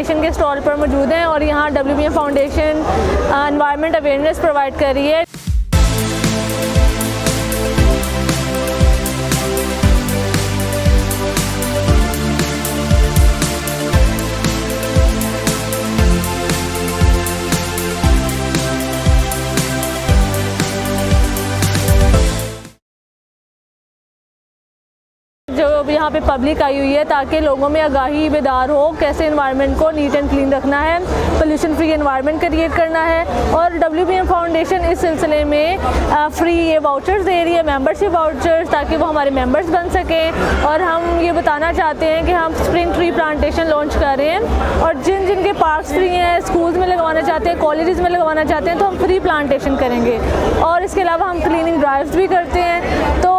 Foundation के stall पर मौजूद हैं और यहाँ WBM foundation environment awareness provide कर रही है। जो यहाँ पे पब्लिक आई हुई है ताकि लोगों में आगाही बेदार हो कैसे एनवायरनमेंट को नीट एंड क्लीन रखना है, पोल्यूशन फ्री एनवायरनमेंट क्रिएट करना है। और WBM फाउंडेशन इस सिलसिले में फ्री ये वाउचर्स दे रही है, मेंबरशिप वाउचर्स, ताकि वो हमारे मेंबर्स बन सकें। और हम ये बताना चाहते हैं कि हम स्प्रिंग ट्री प्लांटेशन लॉन्च कर रहे हैं और जिनके पार्क्स फ्री हैं, स्कूल्स में लगवाना चाहते हैं, कॉलेजेस में लगवाना चाहते हैं तो हम फ्री प्लांटेशन करेंगे। और इसके अलावा हम क्लीनिंग ड्राइव्स भी करते हैं। तो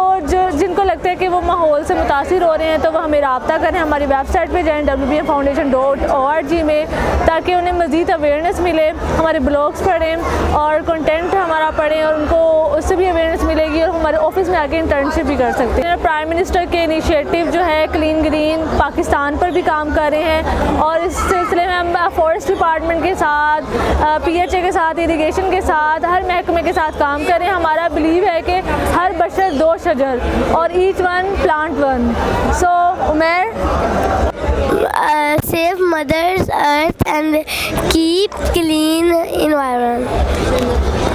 जिनको लगता है कि वो माहौल से मुतासिर हो रहे हैं तो वो हमें रब्ता करें, हमारी वेबसाइट पे जाएं wbmfoundation.org में, ताकि उन्हें मज़ीद अवेयरनेस मिले, हमारे ब्लॉग्स पढ़ें और कंटेंट हमारा पढ़ें और उनको उससे भी अवेयरनेस मिलेगी और हमारे ऑफिस में आके इंटर्नशिप भी कर सकते हैं। प्राइम मिनिस्टर के इनिशिएटिव जो है क्लीन ग्रीन पाकिस्तान पर भी काम कर रहे हैं और इस सिलसिले में हम फॉरेस्ट डिपार्टमेंट के साथ, PHA के साथ, इरीगेशन के साथ, हर महकमे के साथ काम करें। हमारा बिलीव है कि हर बशर 2 शजर और each one plant 1। So, Umair? Save Mother's Earth and keep clean environment.